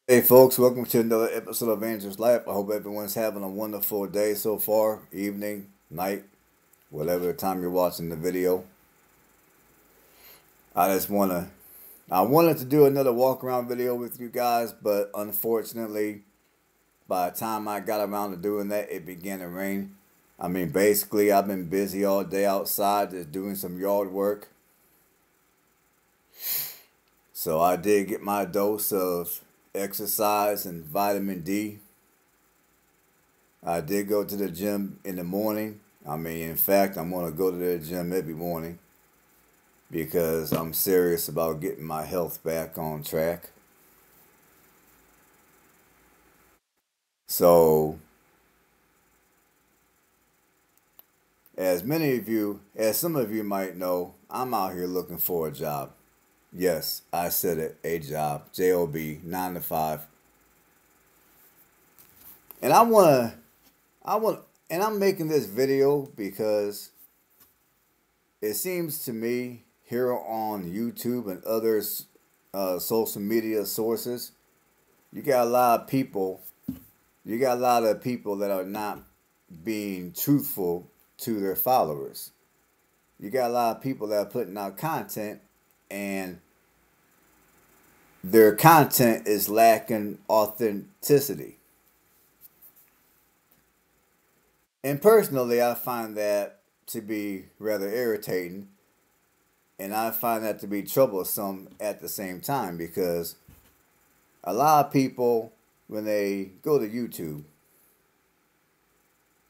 Hey folks, welcome to another episode of Andrew's Life. I hope everyone's having a wonderful day so far, evening, night, whatever time you're watching the video. I just I wanted to do another walk around video with you guys, but unfortunately, by the time I got around to doing that, it began to rain. Basically, I've been busy all day outside just doing some yard work. So I did get my dose of exercise and vitamin D. I did go to the gym in the morning. In fact, I'm going to go to the gym every morning because I'm serious about getting my health back on track. So, as some of you might know, I'm out here looking for a job. Yes, I said it, a job. Job, 9 to 5. And I want, and I'm making this video because it seems to me here on YouTube and other social media sources, you got a lot of people. You got a lot of people that are not being truthful to their followers. You got a lot of people that are putting out content and their content is lacking authenticity. And personally, I find that to be rather irritating, and I find that to be troublesome at the same time because a lot of people, when they go to YouTube,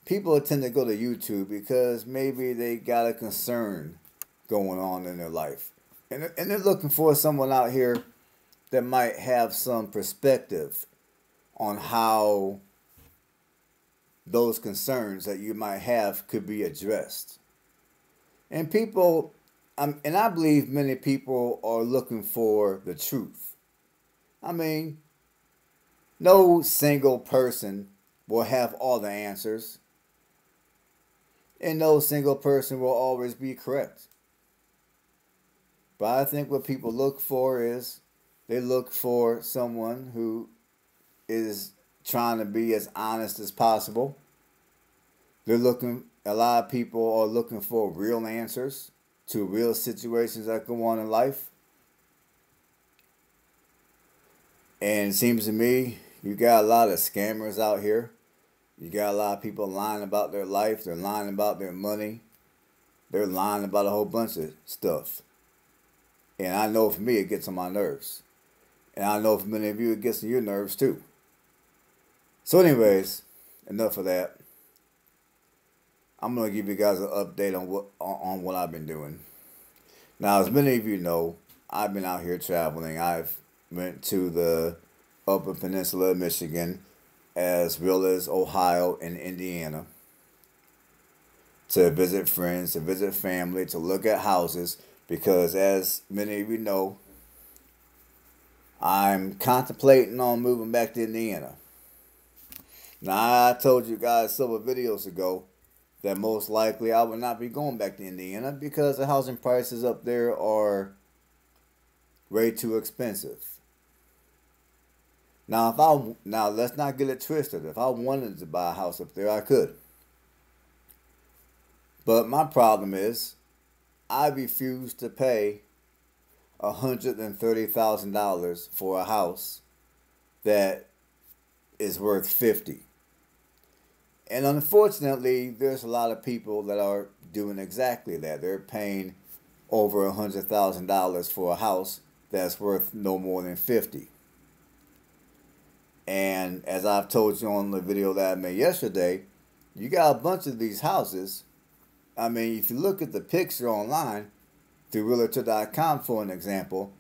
people tend to go to YouTube because maybe they got a concern going on in their life. And they're looking for someone out here that might have some perspective on how those concerns that you might have could be addressed. And and I believe many people are looking for the truth. I mean, no single person will have all the answers, and no single person will always be correct. But I think what people look for is they look for someone who is trying to be as honest as possible. A lot of people are looking for real answers to real situations that go on in life. And it seems to me you got a lot of scammers out here. You got a lot of people lying about their life. They're lying about their money. They're lying about a whole bunch of stuff. And I know for me it gets on my nerves. And I know for many of you it gets on your nerves too. So anyways, enough of that. I'm gonna give you guys an update on what I've been doing. Now, as many of you know, I've been out here traveling. I've went to the Upper Peninsula of Michigan, as well as Ohio and Indiana, to visit friends, to visit family, to look at houses. Because, as many of you know, I'm contemplating on moving back to Indiana. Now, I told you guys several videos ago that most likely I would not be going back to Indiana because the housing prices up there are way too expensive. Now let's not get it twisted. If I wanted to buy a house up there, I could. But my problem is I refuse to pay $130,000 for a house that is worth 50. And unfortunately, there's a lot of people that are doing exactly that. They're paying over $100,000 for a house that's worth no more than 50. And as I've told you on the video that I made yesterday, you got a bunch of these houses. If you look at the picture online through Realtor.com for an example,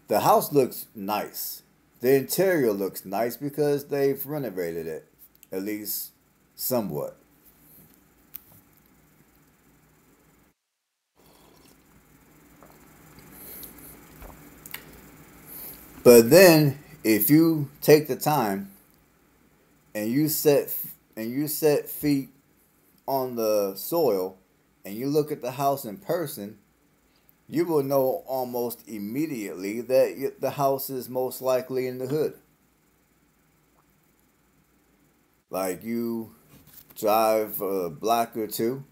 the house looks nice. The interior looks nice because they've renovated it, at least somewhat. But then, if you take the time and you set feet on the soil and you look at the house in person, you will know almost immediately that the house is most likely in the hood. Like you drive a block or two,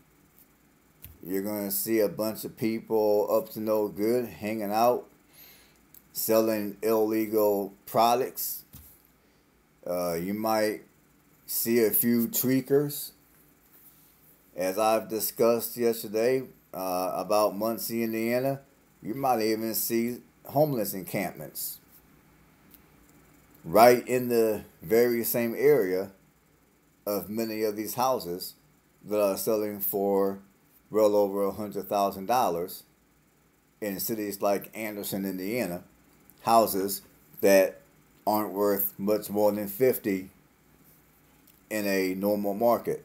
you're going to see a bunch of people up to no good hanging out, selling illegal products. You might see a few tweakers, as I've discussed yesterday about Muncie, Indiana. You might even see homeless encampments right in the very same area of many of these houses that are selling for well over $100,000 in cities like Anderson, Indiana. Houses that aren't worth much more than 50 in a normal market.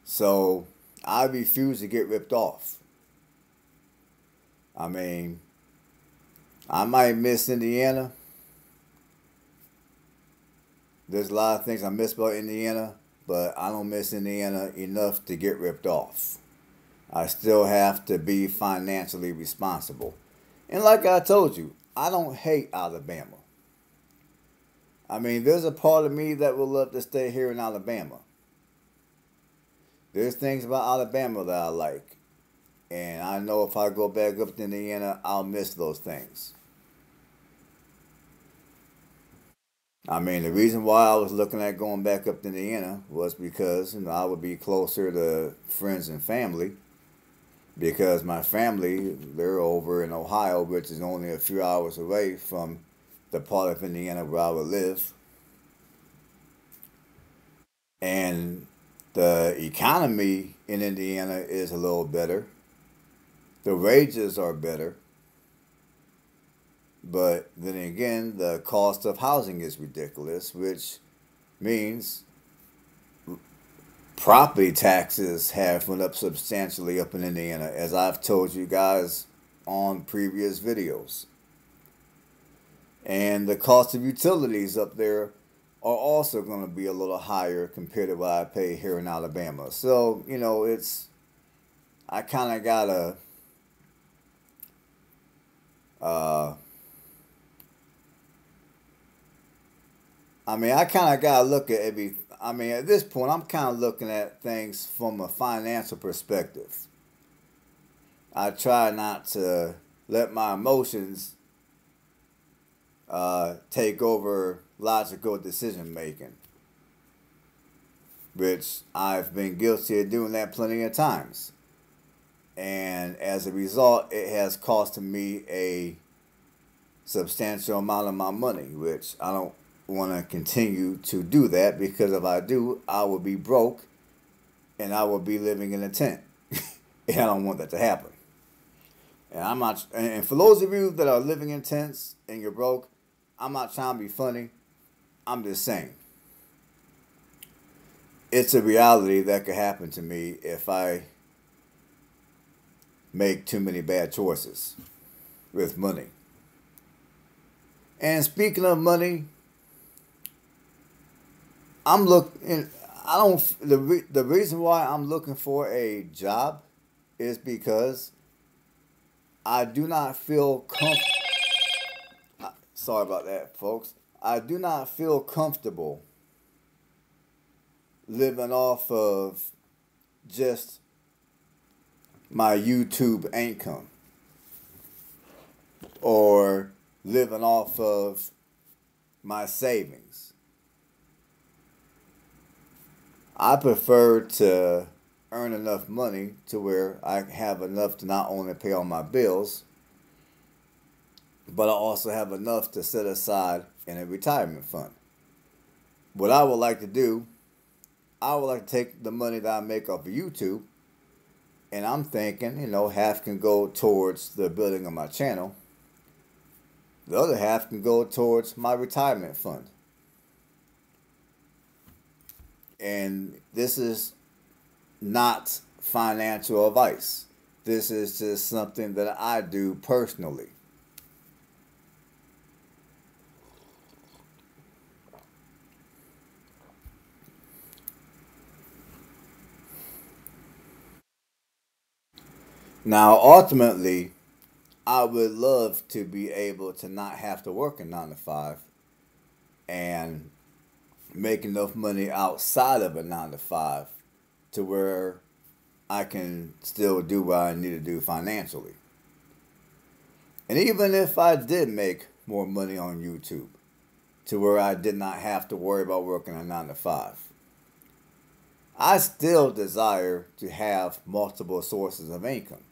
So I refuse to get ripped off. I mean, I might miss Indiana. There's a lot of things I miss about Indiana, but I don't miss Indiana enough to get ripped off. I still have to be financially responsible. And like I told you, I don't hate Alabama. I mean, there's a part of me that would love to stay here in Alabama. There's things about Alabama that I like. And I know if I go back up to Indiana, I'll miss those things. I mean, the reason why I was looking at going back up to Indiana was because, I would be closer to friends and family. Because my family, they're over in Ohio, which is only a few hours away from the part of Indiana where I would live. And the economy in Indiana is a little better. The wages are better. But then again, the cost of housing is ridiculous, which means property taxes have went up substantially up in Indiana, as I've told you guys on previous videos. And the cost of utilities up there are also going to be a little higher compared to what I pay here in Alabama. So, I kind of got to I kind of got to look at at this point, I'm kind of looking at things from a financial perspective. I try not to let my emotions take over logical decision making, which I've been guilty of doing that plenty of times. And as a result, it has costed me a substantial amount of my money, which I don't want to continue to do that, because if I do, I will be broke and I will be living in a tent. And I don't want that to happen. And I'm not. And for those of you that are living in tents and you're broke, I'm not trying to be funny. I'm just saying, it's a reality that could happen to me if I make too many bad choices with money. And speaking of money, I'm looking. I don't. The reason why I'm looking for a job is because I do not feel comfortable. Sorry about that, folks. I do not feel comfortable living off of just my YouTube income, or living off of my savings. I prefer to earn enough money to where I have enough to not only pay all my bills, but I also have enough to set aside in a retirement fund. What I would like to do, I would like to take the money that I make off of YouTube, and I'm thinking, half can go towards the building of my channel. The other half can go towards my retirement fund. And this is not financial advice. This is just something that I do personally. Now, ultimately, I would love to be able to not have to work a 9 to 5 and make enough money outside of a 9 to 5 to where I can still do what I need to do financially. And even if I did make more money on YouTube to where I did not have to worry about working a 9 to 5, I still desire to have multiple sources of income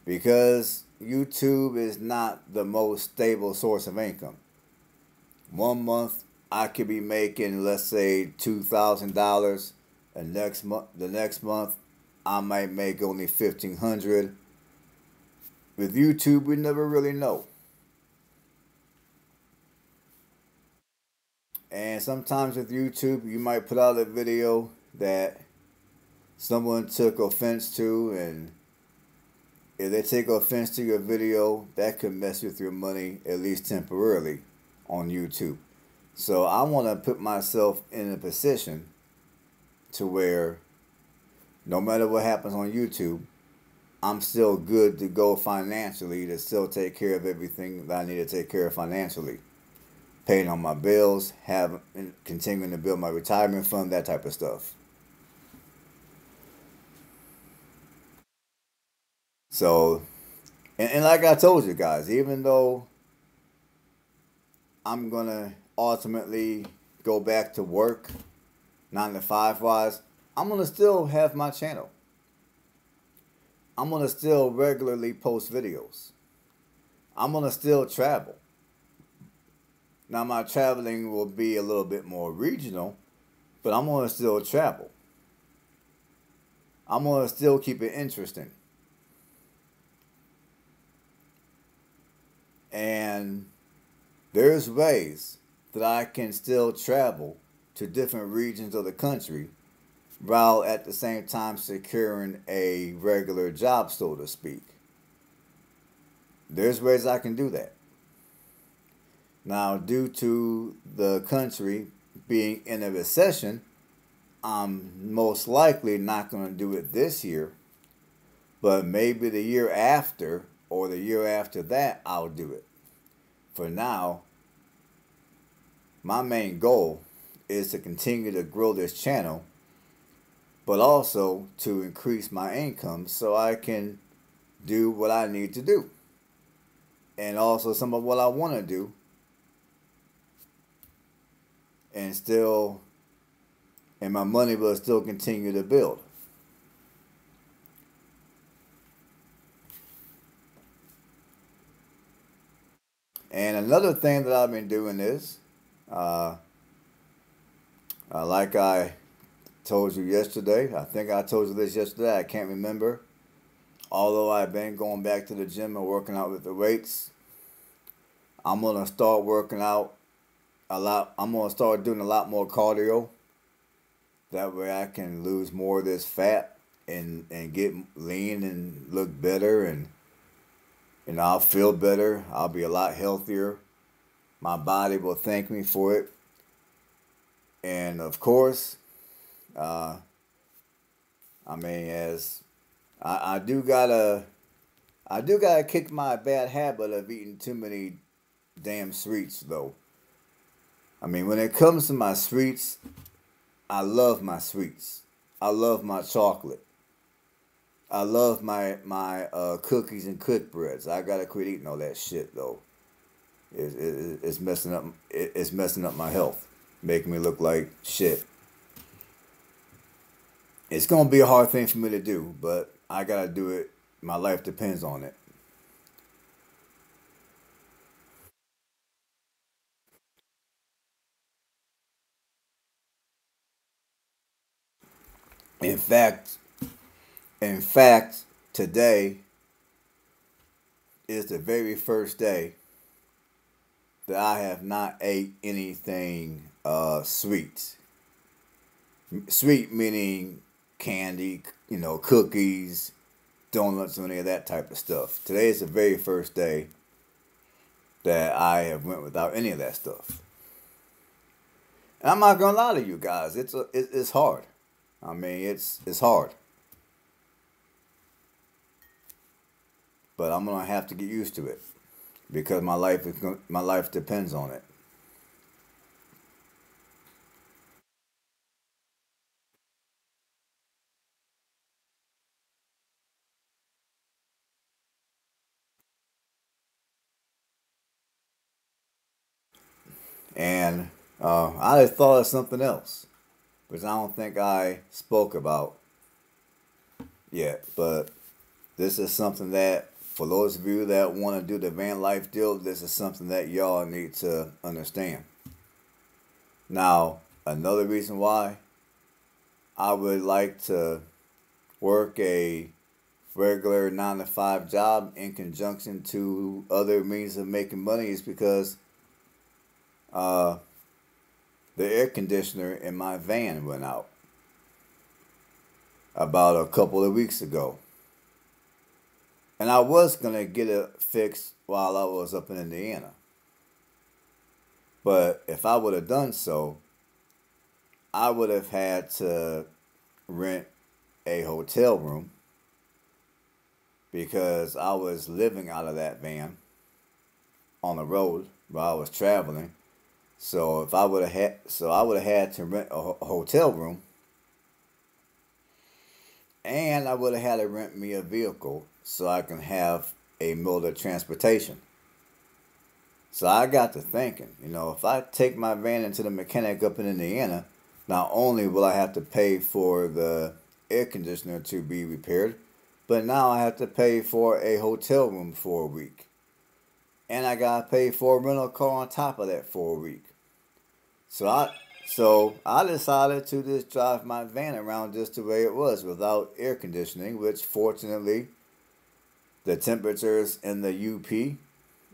because YouTube is not the most stable source of income. One month I could be making, let's say, $2,000. The next month I might make only 1,500. With YouTube, we never really know. And sometimes with YouTube, you might put out a video that someone took offense to, and if they take offense to your video, that could mess with your money, at least temporarily, on YouTube. So I want to put myself in a position to where no matter what happens on YouTube, I'm still good to go financially to still take care of everything that I need to take care of financially. Paying on my bills, continuing to build my retirement fund, that type of stuff. So, and like I told you guys, even though I'm going to ultimately go back to work 9 to 5 wise, I'm going to still have my channel. I'm going to still regularly post videos. I'm going to still travel. Now, my traveling will be a little bit more regional, but I'm going to still travel. I'm going to still keep it interesting. And there's ways that I can still travel to different regions of the country while at the same time securing a regular job, so to speak. There's ways I can do that. Now, due to the country being in a recession, I'm most likely not going to do it this year, but maybe the year after or the year after that, I'll do it. For now, my main goal is to continue to grow this channel, but also to increase my income so I can do what I need to do. And also some of what I want to do. And my money will still continue to build. And another thing that I've been doing is, like I told you yesterday, I think I told you this yesterday, I can't remember. Although I've been going back to the gym and working out with the weights, I'm going to start working out a lot. I'm going to start doing a lot more cardio. That way I can lose more of this fat and get lean and look better, and I'll feel better. I'll be a lot healthier. My body will thank me for it. And of course, I mean, as I do gotta kick my bad habit of eating too many damn sweets, though. I mean, when it comes to my sweets, I love my sweets. I love my chocolate. I love my cookies and cooked breads. I gotta quit eating all that shit, though. It's messing up. It's messing up my health, making me look like shit. It's gonna be a hard thing for me to do, but I gotta do it. My life depends on it. In fact, in fact, today is the very first day that I have not ate anything sweet. Sweet meaning candy, cookies, donuts, or any of that type of stuff. Today is the very first day that I have went without any of that stuff. And I'm not gonna lie to you guys, it's hard. I mean, it's hard, but I'm gonna have to get used to it because my life depends on it. And I just thought of something else, which I don't think I spoke about yet. But this is something that, for those of you that want to do the van life deal, this is something that y'all need to understand. Now, another reason why I would like to work a regular 9 to 5 job in conjunction to other means of making money is because uh, the air conditioner in my van went out about a couple of weeks ago. And I was going to get it fixed while I was up in Indiana. But if I would have done so, I would have had to rent a hotel room because I was living out of that van on the road while I was traveling. So if I would have had, so I would have had to rent a hotel room, and I would have had to rent me a vehicle so I can have a mode of transportation. So I got to thinking, if I take my van into the mechanic up in Indiana, not only will I have to pay for the air conditioner to be repaired, but now I have to pay for a hotel room for a week. And I gotta pay for a rental car on top of that for a week. So I decided to just drive my van around just the way it was without air conditioning, which fortunately the temperatures in the UP,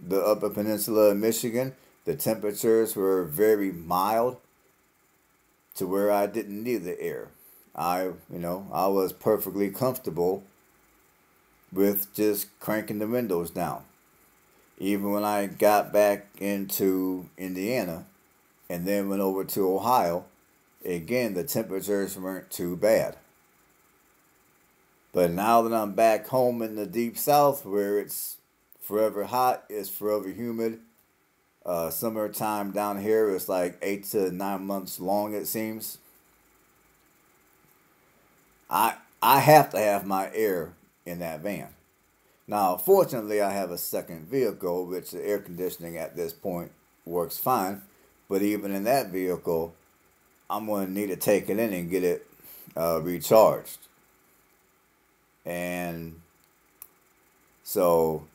the Upper Peninsula of Michigan, the temperatures were very mild to where I didn't need the air. I was perfectly comfortable with just cranking the windows down. Even when I got back into Indiana and then went over to Ohio, again, the temperatures weren't too bad. But now that I'm back home in the deep south where it's forever hot, it's forever humid, summertime down here is like 8 to 9 months long, it seems. I have to have my air in that van. Now, fortunately, I have a second vehicle, which the air conditioning at this point works fine. But even in that vehicle, I'm going to need to take it in and get it recharged. And so,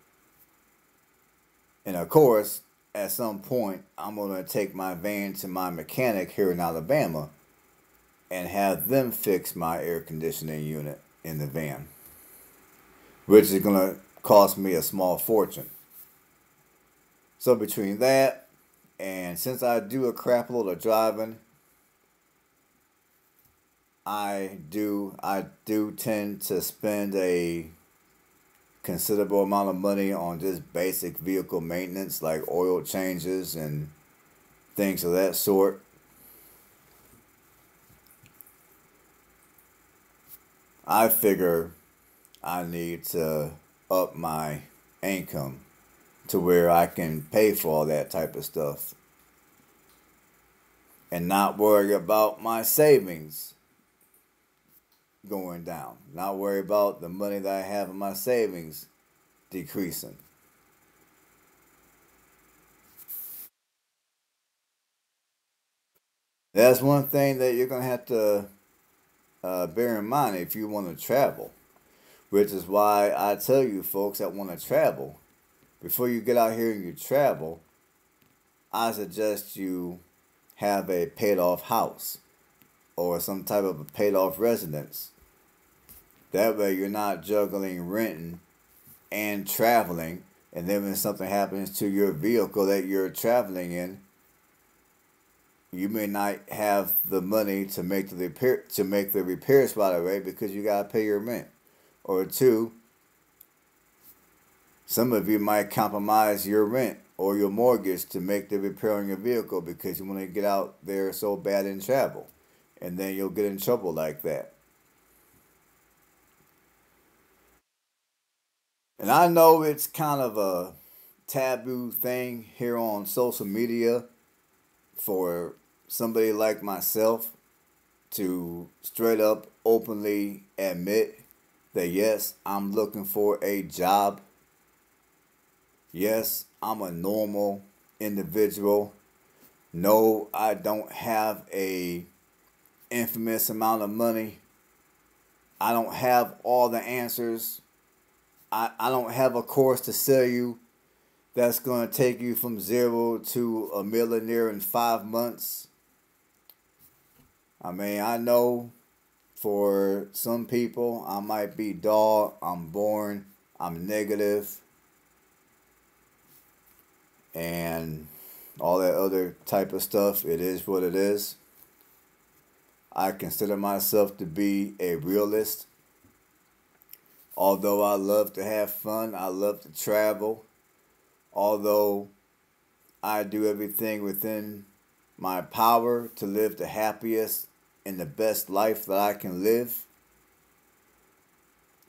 and of course, at some point, I'm going to take my van to my mechanic here in Alabama and have them fix my air conditioning unit in the van, which is going to cost me a small fortune. So between that, and since I do a crap load of driving, I do tend to spend a considerable amount of money on just basic vehicle maintenance like oil changes and things of that sort. I figure I need to up my income to where I can pay for all that type of stuff and not worry about my savings going down. Not worry about the money that I have in my savings decreasing. That's one thing that you're going to have to bear in mind if you want to travel, which is why I tell you folks that want to travel, before you get out here and you travel, I suggest you have a paid off house or some type of a paid off residence. That way you're not juggling renting and traveling, and then when something happens to your vehicle that you're traveling in, you may not have the money to make the repairs right away because you gotta pay your rent. Or two, some of you might compromise your rent or your mortgage to make the repair on your vehicle because you want to get out there so bad and travel. And then you'll get in trouble like that. And I know it's kind of a taboo thing here on social media for somebody like myself to straight up openly admit that yes, I'm looking for a job. Yes, I'm a normal individual. No, I don't have a infamous amount of money. I don't have all the answers. I don't have a course to sell you that's going to take you from zero to a millionaire in 5 months. I mean, I know for some people, I might be dull, I'm boring, I'm negative, and all that other type of stuff. It is what it is. I consider myself to be a realist. Although I love to have fun, I love to travel. Although I do everything within my power to live the happiest and the best life that I can live,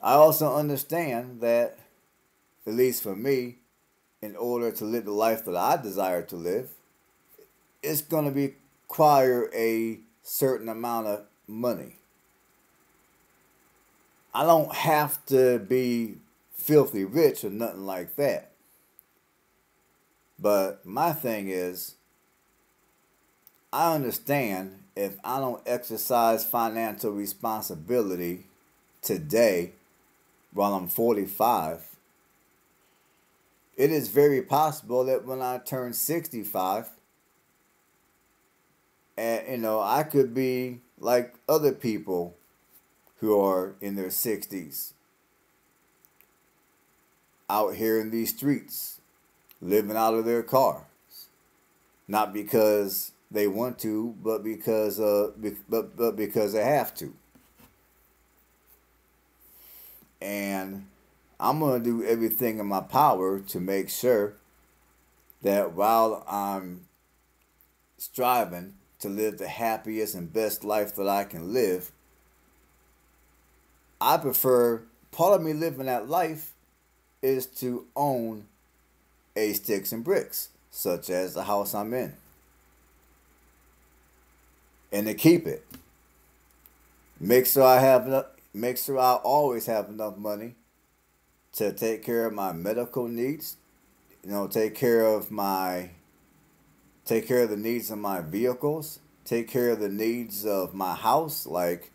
I also understand that, at least for me, in order to live the life that I desire to live, it's going to require a certain amount of money. I don't have to be filthy rich or nothing like that. But my thing is, I understand if I don't exercise financial responsibility today while I'm 45, it is very possible that when I turn 65, and I could be like other people who are in their 60s out here in these streets living out of their car, not because they want to, but because because they have to. And I'm going to do everything in my power to make sure that while I'm striving to live the happiest and best life that I can live, I prefer, part of me living that life is to own a sticks and bricks, such as the house I'm in, and to keep it. Make sure I always have enough money to take care of my medical needs, take care of the needs of my vehicles, take care of the needs of my house. Like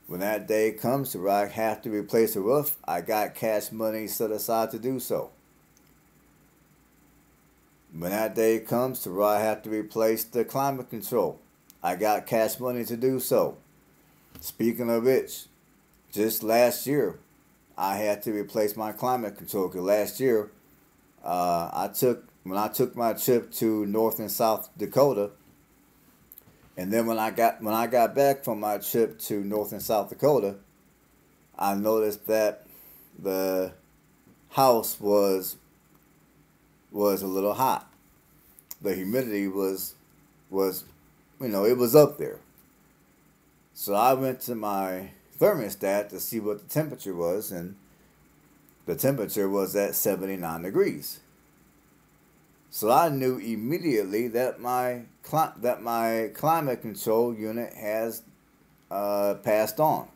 when that day comes to where I have to replace a roof, I got cash money set aside to do so. When that day comes to where I have to replace the climate control, I got cash money to do so. Speaking of which, just last year, I had to replace my climate control because last year, when I took my trip to North and South Dakota, and then when I got back from my trip to North and South Dakota, I noticed that the house was a little hot. The humidity was it was up there. So I went to my thermostat to see what the temperature was, and the temperature was at 79 degrees. So I knew immediately that my climate control unit has passed on.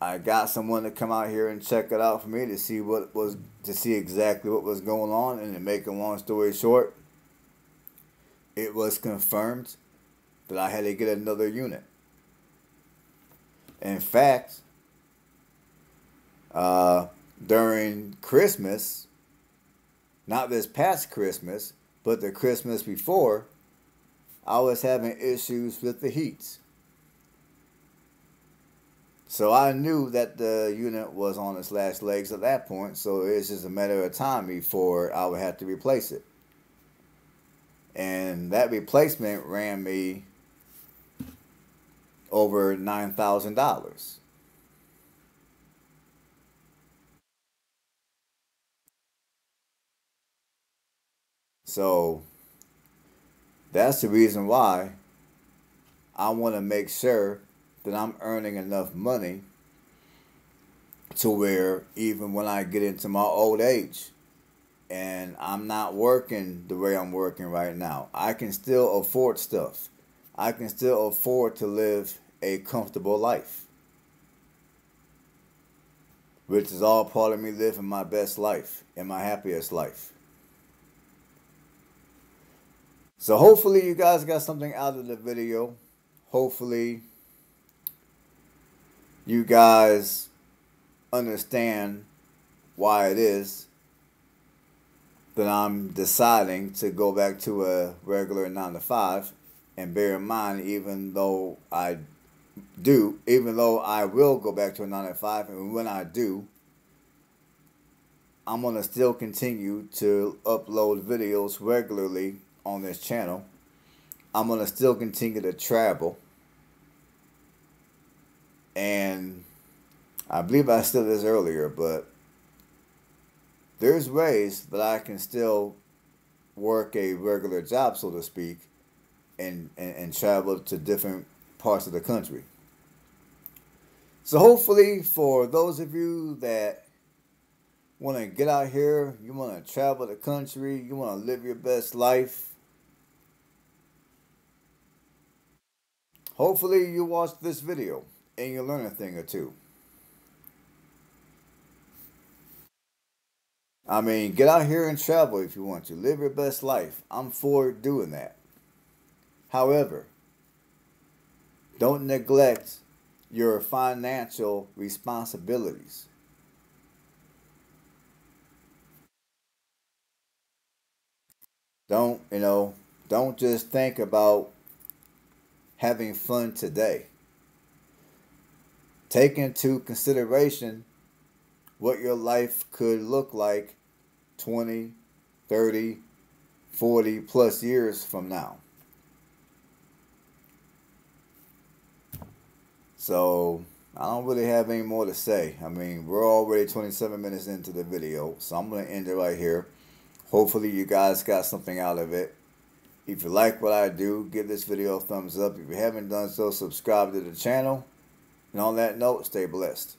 I got someone to come out here and check it out for me to see exactly what was going on, and to make a long story short, it was confirmed that I had to get another unit. In fact, during Christmas, not this past Christmas, but the Christmas before, I was having issues with the heat. So I knew that the unit was on its last legs at that point, so it was just a matter of time before I would have to replace it. And that replacement ran me over $9,000. So that's the reason why I want to make sure that I'm earning enough money to where even when I get into my old age and I'm not working the way I'm working right now, I can still afford stuff. I can still afford to live a comfortable life, which is all part of me living my best life and my happiest life. So hopefully you guys got something out of the video. Hopefully you guys understand why it is that I'm deciding to go back to a regular 9 to 5. And bear in mind, even though I will go back to a 9 to 5, and when I do, I'm going to still continue to upload videos regularly on this channel. I'm going to still continue to travel. And I believe I said this earlier, but there's ways that I can still work a regular job, so to speak, and travel to different parts of the country. So hopefully for those of you that want to get out here, you want to travel the country, you want to live your best life, hopefully you watch this video and you learn a thing or two. I mean, get out here and travel if you want to. Live your best life. I'm for doing that. However, don't neglect your financial responsibilities. Don't just think about having fun today. Take into consideration what your life could look like 20, 30, 40 plus years from now. So I don't really have any more to say. I mean, we're already 27 minutes into the video, so I'm going to end it right here. Hopefully you guys got something out of it. If you like what I do, give this video a thumbs up. If you haven't done so, subscribe to the channel. And on that note, stay blessed.